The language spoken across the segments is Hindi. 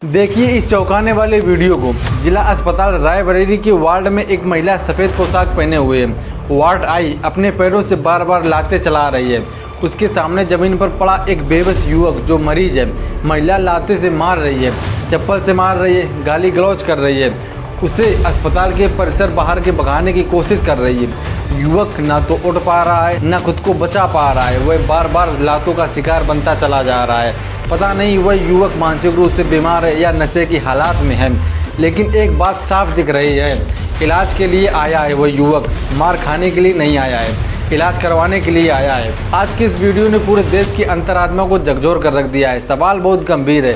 देखिए इस चौंकाने वाले वीडियो को। जिला अस्पताल रायबरेली के वार्ड में एक महिला सफ़ेद पोशाक पहने हुए वार्ड आई अपने पैरों से बार बार लाते चला रही है। उसके सामने ज़मीन पर पड़ा एक बेबस युवक जो मरीज है। महिला लाते से मार रही है, चप्पल से मार रही है, गाली गलौज कर रही है, उसे अस्पताल के परिसर बाहर के भगाने की कोशिश कर रही है। युवक ना तो उठ पा रहा है ना खुद को बचा पा रहा है, वह बार बार लातों का शिकार बनता चला जा रहा है। पता नहीं वह युवक मानसिक रूप से बीमार है या नशे की हालात में है, लेकिन एक बात साफ दिख रही है, इलाज के लिए आया है। वह युवक मार खाने के लिए नहीं आया है, इलाज करवाने के लिए आया है। आज की इस वीडियो ने पूरे देश की अंतरात्मा को झकझोर कर रख दिया है। सवाल बहुत गंभीर है,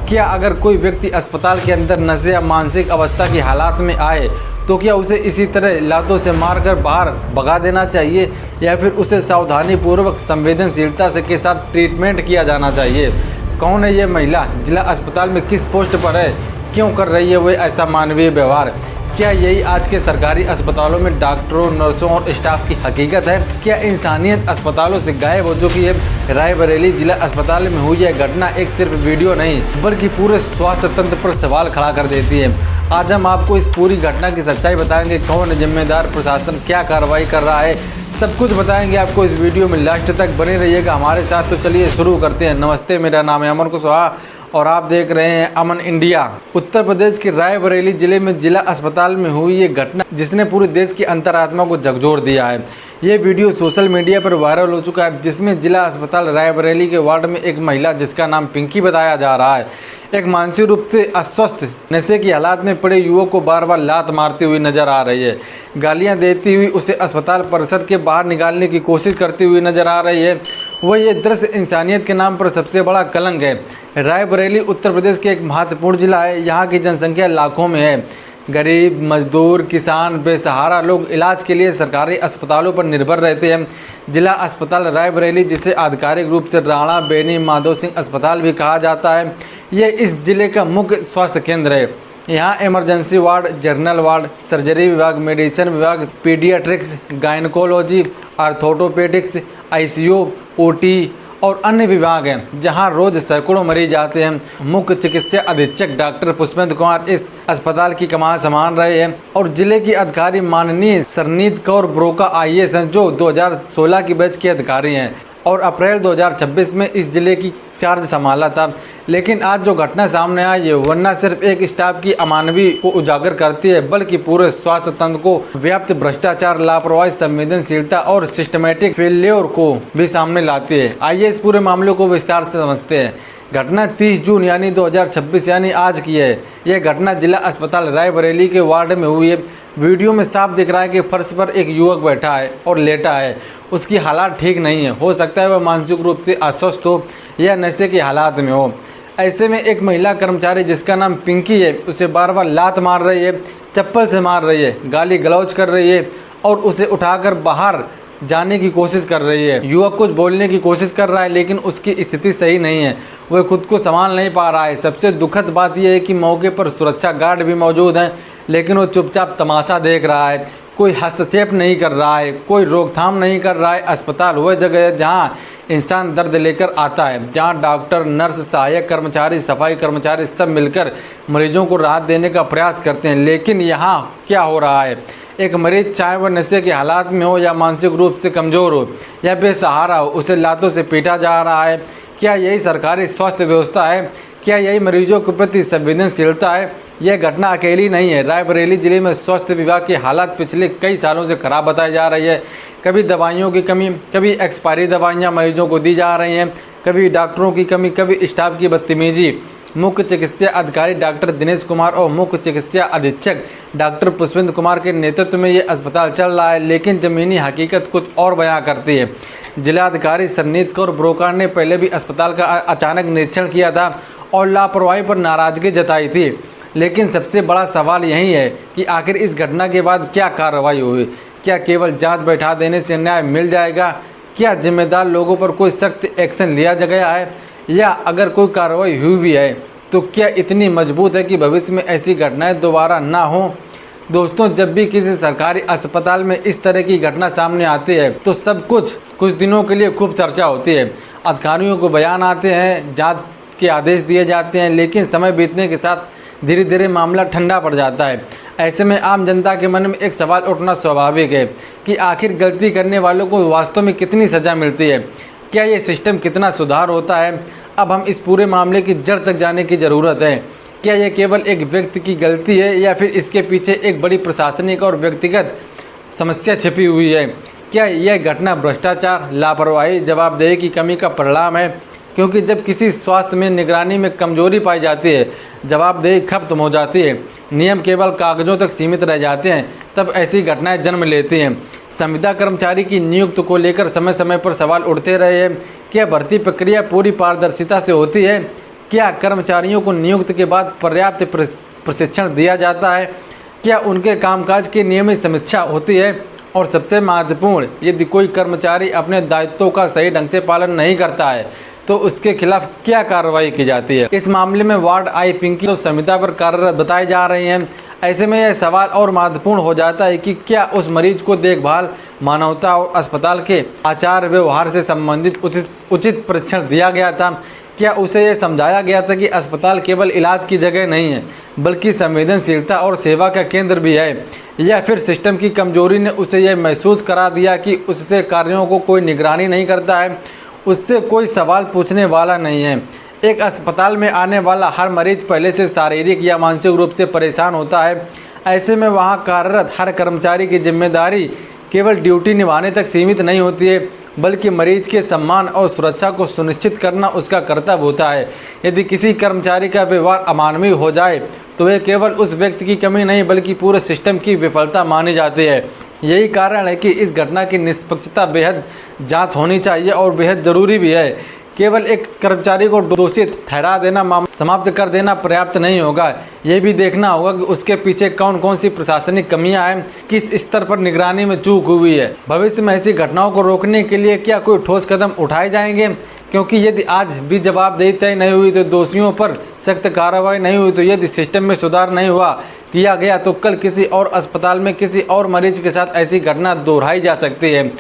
क्या अगर कोई व्यक्ति अस्पताल के अंदर नशे या मानसिक अवस्था की हालात में आए तो क्या उसे इसी तरह लातों से मारकर बाहर भगा देना चाहिए या फिर उसे सावधानीपूर्वक संवेदनशीलता से के साथ ट्रीटमेंट किया जाना चाहिए? कौन है ये महिला? जिला अस्पताल में किस पोस्ट पर है? क्यों कर रही है वह ऐसा मानवीय व्यवहार? क्या यही आज के सरकारी अस्पतालों में डॉक्टरों, नर्सों और स्टाफ की हकीकत है? क्या इंसानियत अस्पतालों से गायब हो चुकी है? रायबरेली जिला अस्पताल में हुई यह घटना एक सिर्फ वीडियो नहीं बल्कि पूरे स्वास्थ्य तंत्र पर सवाल खड़ा कर देती है। आज हम आपको इस पूरी घटना की सच्चाई बताएंगे, कौन है जिम्मेदार, प्रशासन क्या कार्रवाई कर रहा है, सब कुछ बताएंगे आपको इस वीडियो में। लास्ट तक बने रहिएगा हमारे साथ। तो चलिए शुरू करते हैं। नमस्ते, मेरा नाम है अमन कुशवाहा और आप देख रहे हैं अमन इंडिया। उत्तर प्रदेश के रायबरेली जिले में जिला अस्पताल में हुई ये घटना जिसने पूरे देश की अंतरात्मा को झकझोर दिया है। ये वीडियो सोशल मीडिया पर वायरल हो चुका है, जिसमें जिला अस्पताल रायबरेली के वार्ड में एक महिला, जिसका नाम पिंकी बताया जा रहा है, एक मानसिक रूप से अस्वस्थ नशे की हालात में पड़े युवक को बार बार लात मारती हुई नजर आ रही है। गालियां देती हुई उसे अस्पताल परिसर के बाहर निकालने की कोशिश करती हुई नजर आ रही है। वह ये दृश्य इंसानियत के नाम पर सबसे बड़ा कलंक है। रायबरेली उत्तर प्रदेश के एक महत्वपूर्ण जिला है। यहाँ की जनसंख्या लाखों में है। गरीब, मजदूर, किसान, बेसहारा लोग इलाज के लिए सरकारी अस्पतालों पर निर्भर रहते हैं। जिला अस्पताल रायबरेली, जिसे आधिकारिक रूप से राणा बेनी माधव सिंह अस्पताल भी कहा जाता है, ये इस जिले का मुख्य स्वास्थ्य केंद्र है। यहाँ emergency ward, general ward, surgery विभाग, मेडिसिन विभाग, पीडियाट्रिक्स, गायनकोलॉजी, आर्थोटोपेडिक्स, आईसीयू, ओटी और अन्य विभाग हैं, जहां रोज सैकड़ों मरीज आते हैं। मुख्य चिकित्सा अधीक्षक डॉक्टर पुष्पेंद्र कुमार इस अस्पताल की कमान संभाल रहे हैं और जिले की अधिकारी माननीय सरनीत कौर ब्रोका IAS हैं, जो 2016 की बैच के अधिकारी हैं और अप्रैल 2026 में इस जिले की चार्ज संभाला था। लेकिन आज जो घटना सामने आई है, वरना सिर्फ एक स्टाफ की अमानवीय को उजागर करती है, बल्कि पूरे स्वास्थ्य तंत्र को व्याप्त भ्रष्टाचार, लापरवाही, संवेदनशीलता और सिस्टमेटिक फेलियर को भी सामने लाती है। आइए इस पूरे मामले को विस्तार से समझते हैं। घटना 30 जून यानी 2026 यानी आज की है। यह घटना जिला अस्पताल रायबरेली के वार्ड में हुई है। वीडियो में साफ दिख रहा है कि फर्श पर एक युवक बैठा है और लेटा है। उसकी हालात ठीक नहीं है, हो सकता है वह मानसिक रूप से अस्वस्थ हो या नशे की हालात में हो। ऐसे में एक महिला कर्मचारी, जिसका नाम पिंकी है, उसे बार बार लात मार रही है, चप्पल से मार रही है, गाली गलौज कर रही है और उसे उठाकर बाहर जाने की कोशिश कर रही है। युवक कुछ बोलने की कोशिश कर रहा है, लेकिन उसकी स्थिति सही नहीं है, वह खुद को संभाल नहीं पा रहा है। सबसे दुखद बात यह है कि मौके पर सुरक्षा गार्ड भी मौजूद हैं, लेकिन वो चुपचाप तमाशा देख रहा है। कोई हस्तक्षेप नहीं कर रहा है, कोई रोकथाम नहीं कर रहा है। अस्पताल वह जगह है जहाँ इंसान दर्द लेकर आता है, जहाँ डॉक्टर, नर्स, सहायक कर्मचारी, सफाई कर्मचारी सब मिलकर मरीजों को राहत देने का प्रयास करते हैं। लेकिन यहाँ क्या हो रहा है? एक मरीज, चाहे वह नशे के हालात में हो या मानसिक रूप से कमज़ोर हो या बेसहारा हो, उसे लातों से पीटा जा रहा है। क्या यही सरकारी स्वास्थ्य व्यवस्था है? क्या यही मरीजों के प्रति संवेदनशीलता है? यह घटना अकेली नहीं है। रायबरेली जिले में स्वास्थ्य विभाग की हालत पिछले कई सालों से खराब बताई जा रही है। कभी दवाइयों की कमी, कभी एक्सपायरी दवाइयाँ मरीजों को दी जा रही हैं, कभी डॉक्टरों की कमी, कभी स्टाफ की बदतमीजी। मुख्य चिकित्सा अधिकारी डॉक्टर दिनेश कुमार और मुख्य चिकित्सा अधीक्षक डॉक्टर पुष्पेंद्र कुमार के नेतृत्व में ये अस्पताल चल रहा है, लेकिन ज़मीनी हकीकत कुछ और बयां करती है। जिलाधिकारी सरनीत कौर ब्रोका ने पहले भी अस्पताल का अचानक निरीक्षण किया था और लापरवाही पर नाराजगी जताई थी। लेकिन सबसे बड़ा सवाल यही है कि आखिर इस घटना के बाद क्या कार्रवाई हुई? क्या केवल जांच बैठा देने से न्याय मिल जाएगा? क्या जिम्मेदार लोगों पर कोई सख्त एक्शन लिया गया है? या अगर कोई कार्रवाई हुई भी है तो क्या इतनी मजबूत है कि भविष्य में ऐसी घटनाएं दोबारा ना हो? दोस्तों, जब भी किसी सरकारी अस्पताल में इस तरह की घटना सामने आती है तो सब कुछ दिनों के लिए खूब चर्चा होती है। अधिकारियों को बयान आते हैं, जांच के आदेश दिए जाते हैं, लेकिन समय बीतने के साथ धीरे धीरे मामला ठंडा पड़ जाता है। ऐसे में आम जनता के मन में एक सवाल उठना स्वाभाविक है कि आखिर गलती करने वालों को वास्तव में कितनी सज़ा मिलती है, क्या ये सिस्टम कितना सुधार होता है। अब हम इस पूरे मामले की जड़ तक जाने की ज़रूरत है। क्या यह केवल एक व्यक्ति की गलती है या फिर इसके पीछे एक बड़ी प्रशासनिक और व्यक्तिगत समस्या छिपी हुई है। क्या यह घटना भ्रष्टाचार, लापरवाही, जवाबदेही की कमी का परिणाम है? क्योंकि जब किसी स्वास्थ्य में निगरानी में कमजोरी पाई जाती है, जवाबदेही खत्म हो जाती है, नियम केवल कागजों तक सीमित रह जाते हैं, तब ऐसी घटनाएं जन्म लेती हैं। संविदा कर्मचारी की नियुक्ति को लेकर समय समय पर सवाल उठते रहे हैं। क्या भर्ती प्रक्रिया पूरी पारदर्शिता से होती है? क्या कर्मचारियों को नियुक्ति के बाद पर्याप्त प्रशिक्षण दिया जाता है? क्या उनके कामकाज की नियमित समीक्षा होती है? और सबसे महत्वपूर्ण, यदि कोई कर्मचारी अपने दायित्वों का सही ढंग से पालन नहीं करता है तो उसके खिलाफ क्या कार्रवाई की जाती है। इस मामले में वार्ड आई पिंकी तो संविदा पर कार्यरत बताई जा रही हैं। ऐसे में यह सवाल और महत्वपूर्ण हो जाता है कि क्या उस मरीज को देखभाल, मानवता और अस्पताल के आचार व्यवहार से संबंधित उचित प्रशिक्षण दिया गया था? क्या उसे यह समझाया गया था कि अस्पताल केवल इलाज की जगह नहीं है बल्कि संवेदनशीलता और सेवा का केंद्र भी है? या फिर सिस्टम की कमजोरी ने उसे यह महसूस करा दिया कि उससे कार्यों को कोई निगरानी नहीं करता है, उससे कोई सवाल पूछने वाला नहीं है। एक अस्पताल में आने वाला हर मरीज पहले से शारीरिक या मानसिक रूप से परेशान होता है। ऐसे में वहाँ कार्यरत हर कर्मचारी की जिम्मेदारी केवल ड्यूटी निभाने तक सीमित नहीं होती है, बल्कि मरीज के सम्मान और सुरक्षा को सुनिश्चित करना उसका कर्तव्य होता है। यदि किसी कर्मचारी का व्यवहार अमानवीय हो जाए तो वह केवल उस व्यक्ति की कमी नहीं बल्कि पूरे सिस्टम की विफलता मानी जाती है। यही कारण है कि इस घटना की निष्पक्षता बेहद जांच होनी चाहिए और बेहद ज़रूरी भी है। केवल एक कर्मचारी को दोषित ठहरा देना, मामला समाप्त कर देना पर्याप्त नहीं होगा। ये भी देखना होगा कि उसके पीछे कौन कौन सी प्रशासनिक कमियां हैं, किस स्तर पर निगरानी में चूक हुई है। भविष्य में ऐसी घटनाओं को रोकने के लिए क्या कोई ठोस कदम उठाए जाएंगे? क्योंकि यदि आज भी जवाबदेही तय नहीं हुई तो दोषियों पर सख्त कार्रवाई नहीं हुई, तो यदि सिस्टम में सुधार नहीं किया गया तो कल किसी और अस्पताल में किसी और मरीज के साथ ऐसी घटना दोहराई जा सकती है।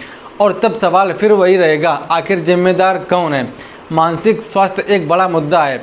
और तब सवाल फिर वही रहेगा, आखिर जिम्मेदार कौन है? मानसिक स्वास्थ्य एक बड़ा मुद्दा है।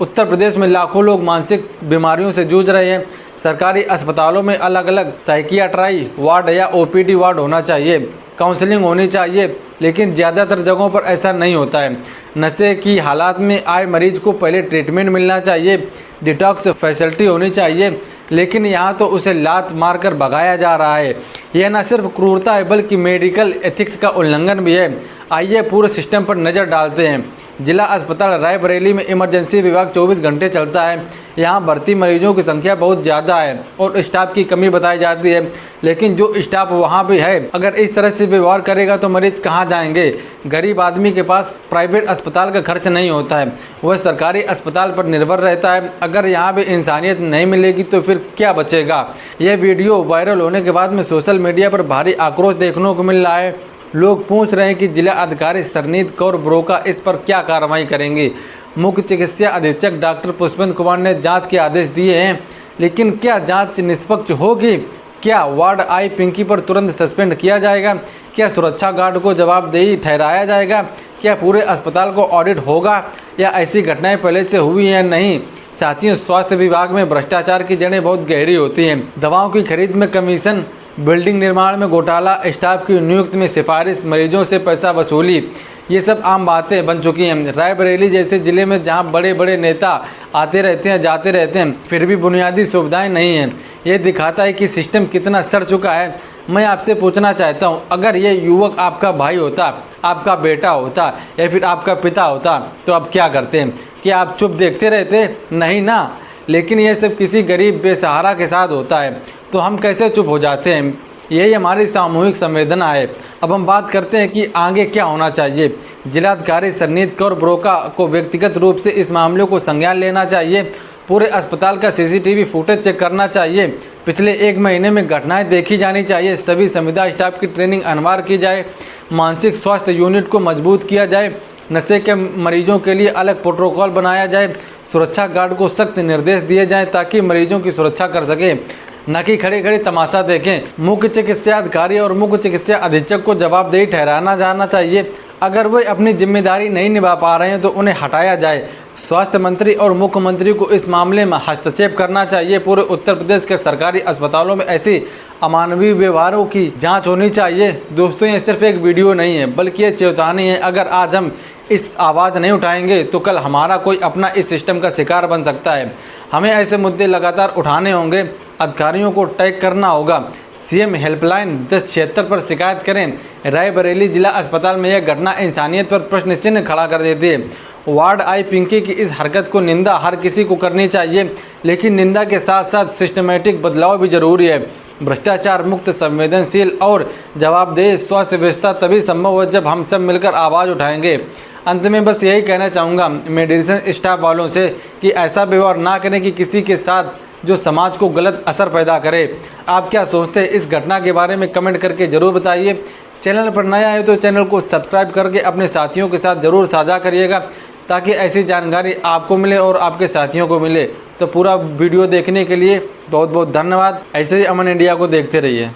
उत्तर प्रदेश में लाखों लोग मानसिक बीमारियों से जूझ रहे हैं। सरकारी अस्पतालों में अलग अलग साइकियाट्री वार्ड या ओपीडी वार्ड होना चाहिए, काउंसलिंग होनी चाहिए, लेकिन ज़्यादातर जगहों पर ऐसा नहीं होता है। नशे की हालात में आए मरीज को पहले ट्रीटमेंट मिलना चाहिए, डिटॉक्स फैसिलिटी होनी चाहिए, लेकिन यहाँ तो उसे लात मारकर भगाया जा रहा है। यह न सिर्फ क्रूरता है बल्कि मेडिकल एथिक्स का उल्लंघन भी है। आइए पूरे सिस्टम पर नज़र डालते हैं। जिला अस्पताल रायबरेली में इमरजेंसी विभाग 24 घंटे चलता है। यहाँ भर्ती मरीजों की संख्या बहुत ज़्यादा है और स्टाफ की कमी बताई जाती है, लेकिन जो स्टाफ वहाँ भी है अगर इस तरह से व्यवहार करेगा तो मरीज कहाँ जाएंगे? गरीब आदमी के पास प्राइवेट अस्पताल का खर्च नहीं होता है, वह सरकारी अस्पताल पर निर्भर रहता है। अगर यहाँ भी इंसानियत नहीं मिलेगी तो फिर क्या बचेगा? यह वीडियो वायरल होने के बाद में सोशल मीडिया पर भारी आक्रोश देखने को मिल रहा है। लोग पूछ रहे हैं कि जिला अधिकारी सरनीत कौर ब्रोका इस पर क्या कार्रवाई करेंगी। मुख्य चिकित्सा अधीक्षक डॉक्टर पुष्पेंद्र कुमार ने जांच के आदेश दिए हैं, लेकिन क्या जांच निष्पक्ष होगी? क्या वार्ड आई पिंकी पर तुरंत सस्पेंड किया जाएगा? क्या सुरक्षा गार्ड को जवाबदेही ठहराया जाएगा? क्या पूरे अस्पताल को ऑडिट होगा या ऐसी घटनाएं पहले से हुई या नहीं? साथियों, स्वास्थ्य विभाग में भ्रष्टाचार की जड़ें बहुत गहरी होती हैं। दवाओं की खरीद में कमीशन, बिल्डिंग निर्माण में घोटाला, स्टाफ की नियुक्ति में सिफारिश, मरीजों से पैसा वसूली, ये सब आम बातें बन चुकी हैं। रायबरेली जैसे ज़िले में जहां बड़े बड़े नेता आते रहते हैं, जाते रहते हैं, फिर भी बुनियादी सुविधाएं नहीं हैं। ये दिखाता है कि सिस्टम कितना सड़ चुका है। मैं आपसे पूछना चाहता हूं, अगर ये युवक आपका भाई होता, आपका बेटा होता या फिर आपका पिता होता तो आप क्या करते हैं? क्या आप चुप देखते रहते? नहीं ना। लेकिन ये सब किसी गरीब बेसहारा के साथ होता है तो हम कैसे चुप हो जाते हैं? यही हमारी सामूहिक संवेदना है। अब हम बात करते हैं कि आगे क्या होना चाहिए। जिलाधिकारी सरनीत कौर ब्रोका को व्यक्तिगत रूप से इस मामले को संज्ञान लेना चाहिए। पूरे अस्पताल का सीसीटीवी फुटेज चेक करना चाहिए। पिछले 1 महीने में घटनाएं देखी जानी चाहिए। सभी संविदा स्टाफ की ट्रेनिंग अनिवार्य की जाए। मानसिक स्वास्थ्य यूनिट को मजबूत किया जाए। नशे के मरीजों के लिए अलग प्रोटोकॉल बनाया जाए। सुरक्षा गार्ड को सख्त निर्देश दिए जाएं ताकि मरीजों की सुरक्षा कर सके, न कि खड़े खड़े तमाशा देखें। मुख्य चिकित्सा अधिकारी और मुख्य चिकित्सा अधीक्षक को जवाबदेही ठहराना जाना चाहिए। अगर वे अपनी जिम्मेदारी नहीं निभा पा रहे हैं तो उन्हें हटाया जाए। स्वास्थ्य मंत्री और मुख्यमंत्री को इस मामले में हस्तक्षेप करना चाहिए। पूरे उत्तर प्रदेश के सरकारी अस्पतालों में ऐसी अमानवीय व्यवहारों की जांच होनी चाहिए। दोस्तों, ये सिर्फ एक वीडियो नहीं है बल्कि ये चेतावनी है। अगर आज हम इस आवाज़ नहीं उठाएंगे तो कल हमारा कोई अपना इस सिस्टम का शिकार बन सकता है। हमें ऐसे मुद्दे लगातार उठाने होंगे, अधिकारियों को टैग करना होगा। सीएम हेल्पलाइन 1076 पर शिकायत करें। रायबरेली जिला अस्पताल में यह घटना इंसानियत पर प्रश्न चिन्ह खड़ा कर देती है। वार्ड आई पिंकी की इस हरकत को निंदा हर किसी को करनी चाहिए, लेकिन निंदा के साथ साथ सिस्टमेटिक बदलाव भी जरूरी है। भ्रष्टाचार मुक्त, संवेदनशील और जवाबदेह स्वास्थ्य व्यवस्था तभी संभव है जब हम सब मिलकर आवाज़ उठाएंगे। अंत में बस यही कहना चाहूँगा मेडिसिन स्टाफ वालों से कि ऐसा व्यवहार ना करें कि किसी के साथ जो समाज को गलत असर पैदा करे। आप क्या सोचते हैं इस घटना के बारे में कमेंट करके ज़रूर बताइए। चैनल पर नया है तो चैनल को सब्सक्राइब करके अपने साथियों के साथ ज़रूर साझा करिएगा ताकि ऐसी जानकारी आपको मिले और आपके साथियों को मिले। तो पूरा वीडियो देखने के लिए बहुत बहुत धन्यवाद। ऐसे ही अमन इंडिया को देखते रहिए।